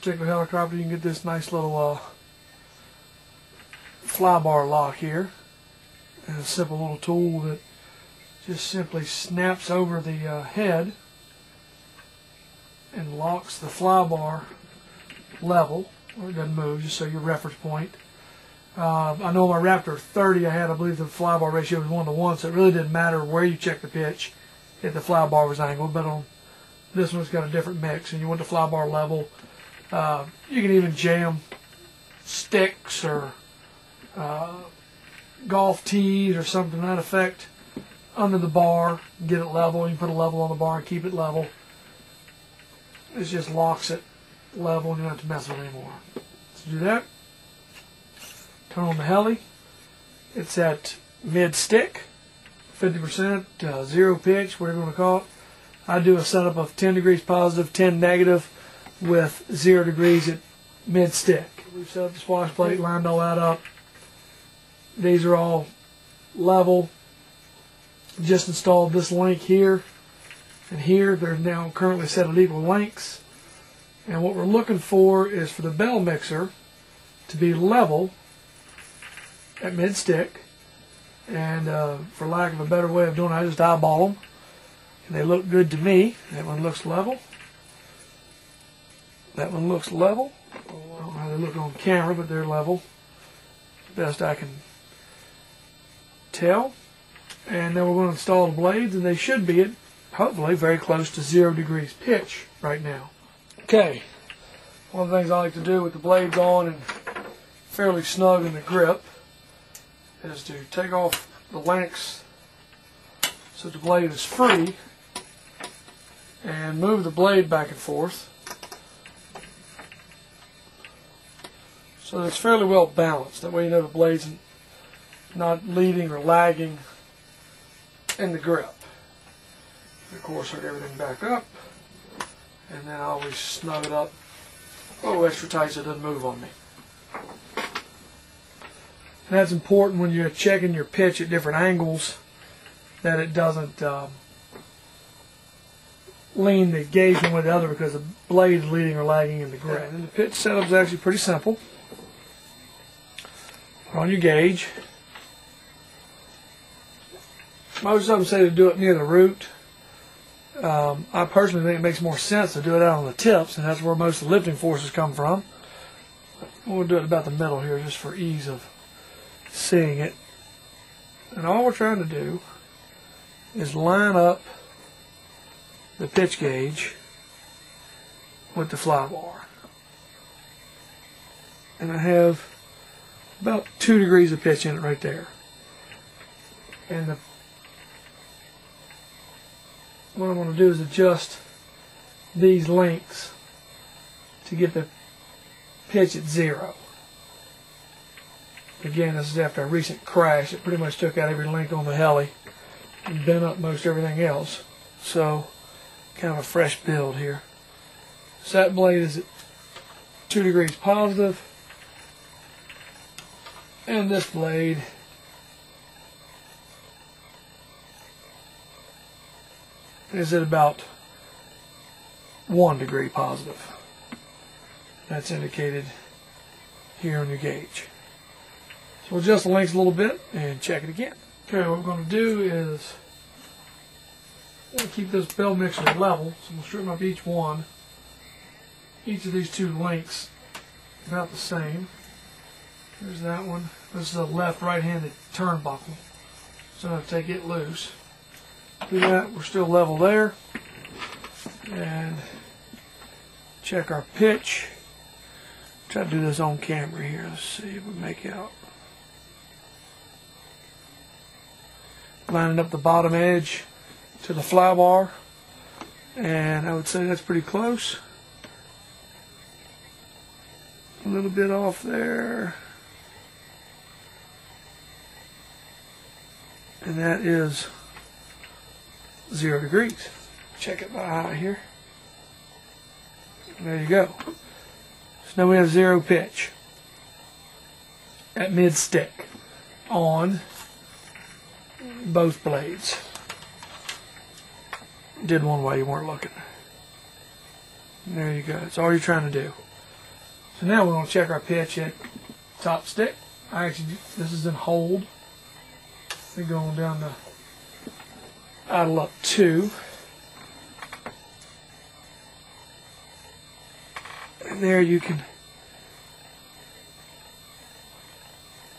particular helicopter, you can get this nice little fly bar lock here, and a simple little tool that just simply snaps over the head and locks the fly bar level, or it doesn't move, just so your reference point. I know my Raptor 30 I believe the fly bar ratio was 1:1, so it really didn't matter where you check the pitch if the fly bar was angled, but on this one's got a different mix, and you want the fly bar level. You can even jam sticks or golf tees or something to that effect under the bar, get it level. You can put a level on the bar and keep it level. It just locks it level and you don't have to mess with it anymore. To do that, turn on the heli. It's at mid stick, 50%, zero pitch, whatever you want to call it. I do a setup of 10 degrees positive, 10 negative, with 0 degrees at mid stick. We've set up the swash plate, lined all that up. These are all level. Just installed this link here and here. They're now currently set at equal lengths. And what we're looking for is for the bell mixer to be level at mid stick. And for lack of a better way of doing it, I just eyeball them. And they look good to me. That one looks level. That one looks level. I don't know how they look on camera, but they're level. Best I can tell. And then we're going to install the blades, and they should be at, hopefully, very close to 0 degrees pitch right now. Okay, one of the things I like to do with the blades on and fairly snug in the grip is to take off the links so the blade is free and move the blade back and forth so that it's fairly well balanced. That way you know the blade's not leading or lagging in the grip. And of course, hook everything back up, and then I always snug it up a little extra tight so it doesn't move on me. And that's important when you're checking your pitch at different angles, that it doesn't lean the gauge one way or the other because the blade is leading or lagging in the grip. And the pitch setup is actually pretty simple. Put on your gauge. Most of them say to do it near the root. I personally think it makes more sense to do it out on the tips, and that's where most of the lifting forces come from. We'll do it about the middle here just for ease of seeing it. And all we're trying to do is line up the pitch gauge with the fly bar. And I have about 2 degrees of pitch in it right there. And what I'm going to do is adjust these links to get the pitch at 0. Again, this is after a recent crash. It pretty much took out every link on the heli and bent up most everything else. So, kind of a fresh build here. So that blade is at 2 degrees positive. And this blade is at about 1 degree positive. That's indicated here on your gauge. So we'll adjust the links a little bit and check it again. Okay, what we're going to do is keep this bell mixer level, so we'll straighten up each one. Each of these 2 links about the same. There's that one. This is a left right-handed turnbuckle, so I'm going to take it loose. Do that, we're still level there. And check our pitch. Try to do this on camera here. Let's see if we make out. Lining up the bottom edge to the fly bar, and I would say that's pretty close. A little bit off there, and that is 0 degrees. Check it by eye here. There you go. So now we have 0 pitch at mid stick on both blades. Did one way you weren't looking. There you go. That's all you're trying to do. So now we're going to check our pitch at top stick. This is in hold. We're going down to idle up 2. And there you can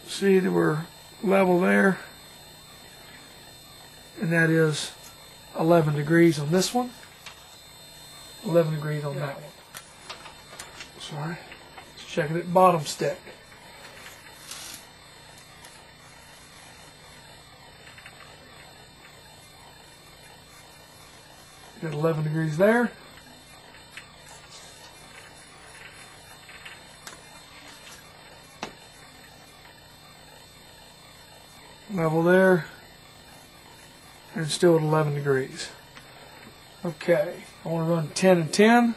see that we're level there. And that is 11 degrees on this one. 11 degrees on that one. Sorry. Let's check it at bottom stick. Got 11 degrees there. Level there. And still at 11 degrees. Okay, I want to run 10 and 10.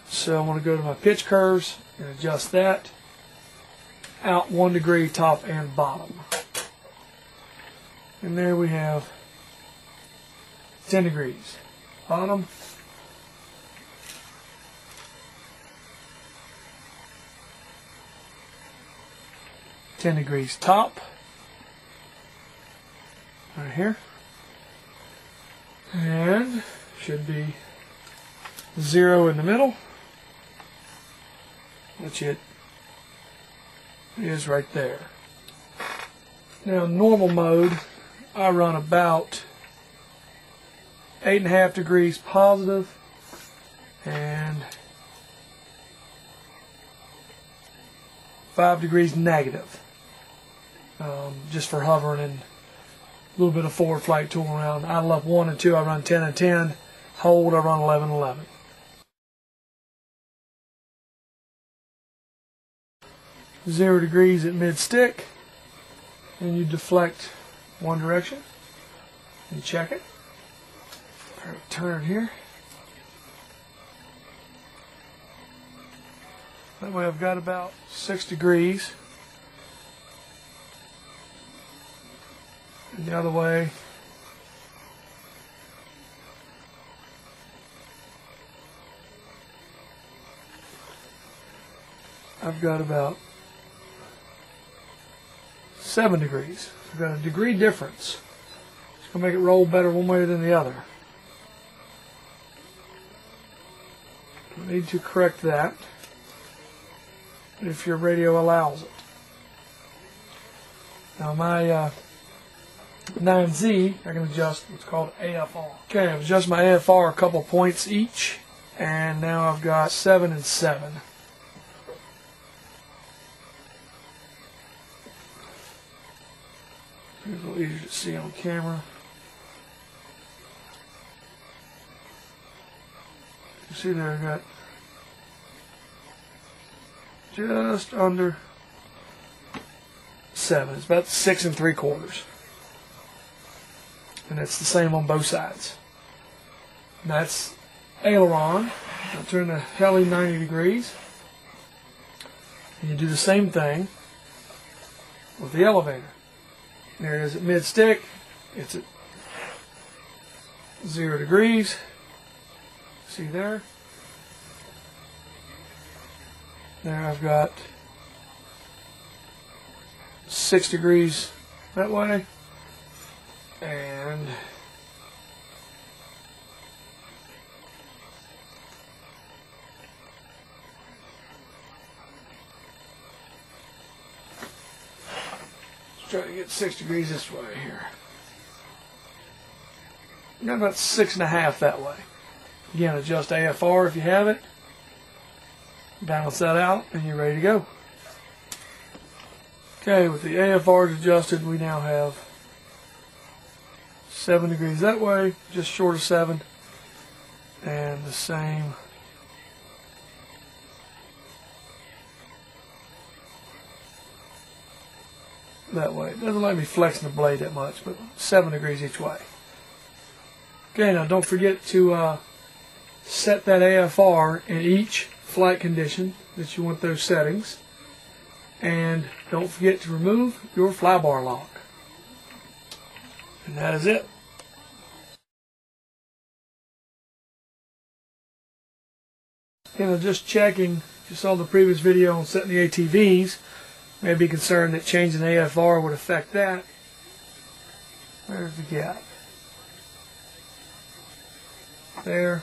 So I want to go to my pitch curves and adjust that. Out 1 degree top and bottom. And there we have 10 degrees. Bottom. $10 degrees top. Right here. And should be 0 in the middle, which it is right there. Now, normal mode, I run about 8.5 degrees positive and 5 degrees negative, just for hovering and a little bit of forward flight tool around. Idle up 1 and 2, I run 10 and 10. Hold, I run 11 and 11. Zero degrees at mid stick, and you deflect one direction and check it. Turn here. That way I've got about 6 degrees. And the other way, I've got about 7 degrees. I've got a degree difference. It's going to make it roll better one way than the other. I need to correct that if your radio allows it. Now my 9Z, I can adjust what's called AFR. Okay, I've adjusted my AFR a couple points each, and now I've got 7 and 7. It's a little easier to see on camera. You see there, I've got just under 7. It's about 6 3/4. And it's the same on both sides. And that's aileron. I'll turn the heli 90 degrees. And you do the same thing with the elevator. There it is at mid stick. It's at 0 degrees. See there? There I've got 6 degrees that way. And let's try to get 6 degrees this way here. Got about 6.5 that way. Again, adjust AFR if you have it. Balance that out, and you're ready to go. Okay, with the AFRs adjusted, we now have 7 degrees that way, just short of 7, and the same that way. It doesn't let me flexing the blade that much, but 7 degrees each way. Okay, now don't forget to set that AFR in each flight condition that you want those settings, and don't forget to remove your flybar lock. And that is it. Just checking you saw the previous video on setting the ATVs, you may be concerned that changing the AFR would affect that. There's the gap. There.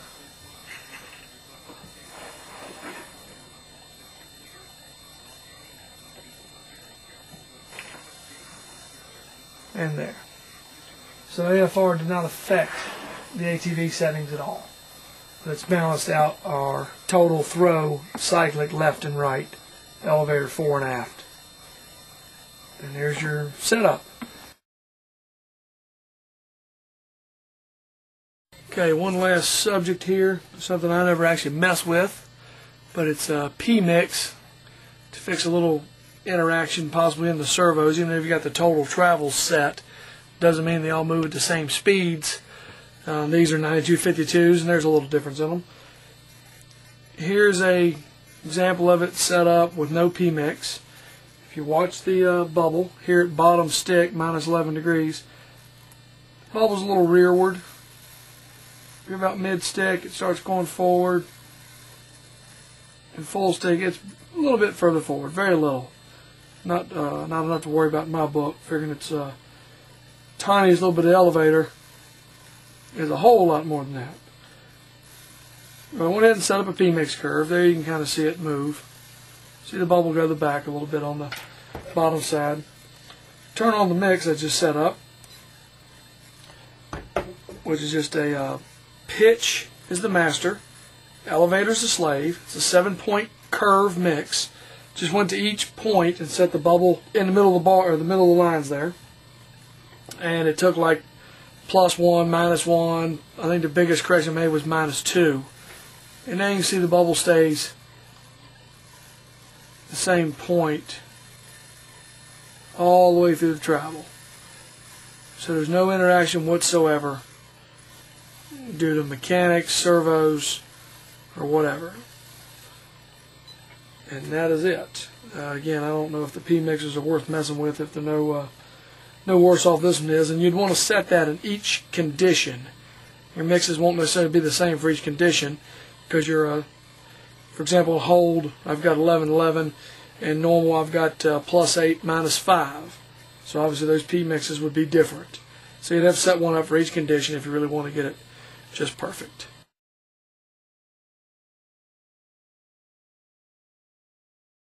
And there. So AFR did not affect the ATV settings at all. But it's balanced out our total throw cyclic left and right, elevator fore and aft. And there's your setup. Okay, one last subject here, something I never actually mess with, but it's a P-mix to fix a little interaction possibly in the servos. Even if you got the total travel set, doesn't mean they all move at the same speeds. These are 9252s, and there's a little difference in them. Here's a example of it set up with no P-mix. If you watch the bubble here at bottom stick, minus 11 degrees, bubble's a little rearward. If you're about mid-stick, it starts going forward. And full stick, it's a little bit further forward, very little. Not enough to worry about in my book, figuring it's tiniest little bit of elevator is a whole lot more than that. I went ahead and set up a P-mix curve. There you can kind of see it move. See the bubble go to the back a little bit on the bottom side. Turn on the mix I just set up, which is just a pitch is the master, elevator's the slave. It's a 7-point curve mix. Just went to each point and set the bubble in the middle of the bar, or the middle of the lines there. And it took like +1, -1. I think the biggest correction I made was -2. And now you can see the bubble stays the same point all the way through the travel. So there's no interaction whatsoever due to mechanics, servos, or whatever. And that is it. Again, I don't know if the P-mixers are worth messing with if they're no worse off this one is. And you'd want to set that in each condition. Your mixes won't necessarily be the same for each condition, because you're, for example, hold, I've got 11-11, and normal I've got +8, -5. So obviously those P-mixes would be different. So you'd have to set one up for each condition if you really want to get it just perfect.